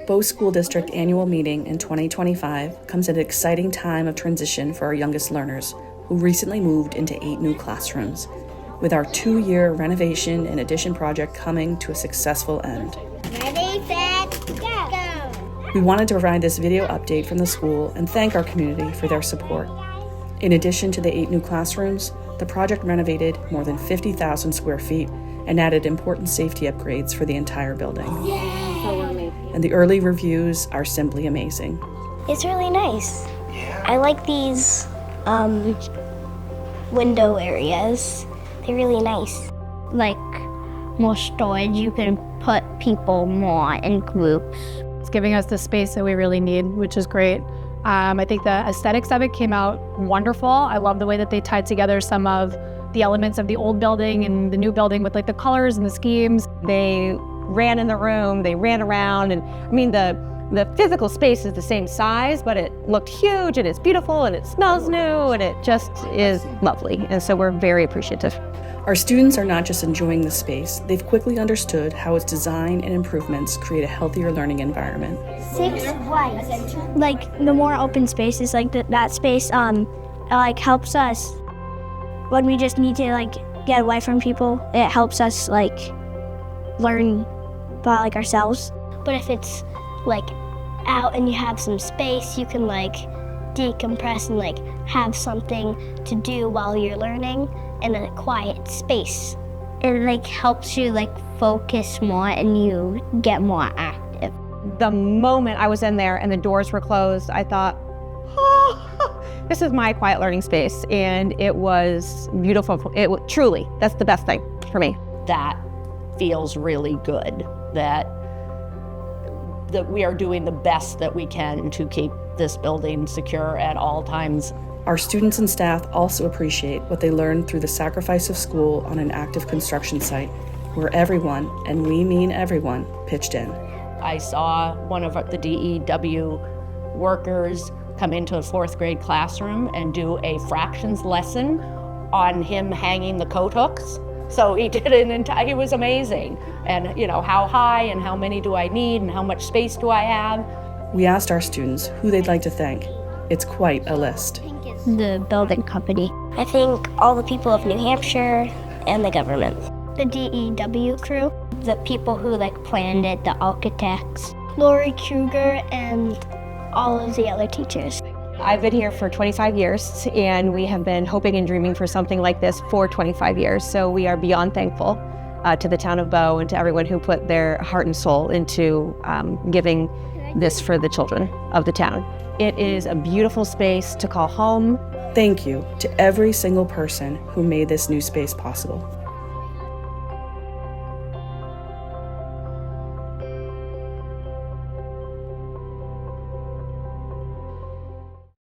Bow School District annual meeting in 2025 comes at an exciting time of transition for our youngest learners, who recently moved into 8 new classrooms, with our 2-year renovation and addition project coming to a successful end. Ready, set, go! We wanted to provide this video update from the school and thank our community for their support. In addition to the 8 new classrooms, the project renovated more than 50,000 square feet and added important safety upgrades for the entire building. And the early reviews are simply amazing. It's really nice. I like these window areas. They're really nice. Like more storage, you can put people more in groups. It's giving us the space that we really need, which is great. I think the aesthetics of it came out wonderful. I love the way that they tied together some of the elements of the old building and the new building with like the colors and the schemes. They ran in the room, they ran around, and I mean the physical space is the same size, but it looked huge and it's beautiful and it smells new and it just is lovely. And so we're very appreciative. Our students are not just enjoying the space, they've quickly understood how its design and improvements create a healthier learning environment. 6 white. Like the more open spaces, like that space, like helps us when we just need to like get away from people. It helps us like learn by like ourselves. But if it's like out and you have some space, you can like decompress and like have something to do while you're learning in a quiet space. It like helps you like focus more and you get more active. The moment I was in there and the doors were closed, I thought, oh, this is my quiet learning space. And it was beautiful. Truly, that's the best thing for me. That feels really good, that we are doing the best that we can to keep this building secure at all times. Our students and staff also appreciate what they learned through the sacrifice of school on an active construction site, where everyone, and we mean everyone, pitched in. I saw one of the DEW workers come into a 4th grade classroom and do a fractions lesson on him hanging the coat hooks. So he did he was amazing. And how high and how many do I need and how much space do I have? We asked our students who they'd like to thank. It's quite a list. The building company. I think all the people of New Hampshire and the government. The DEW crew. The people who like planned it, the architects. Lori Kruger and all of the other teachers. I've been here for 25 years and we have been hoping and dreaming for something like this for 25 years. So we are beyond thankful to the town of Bow and to everyone who put their heart and soul into giving this for the children of the town. It is a beautiful space to call home. Thank you to every single person who made this new space possible.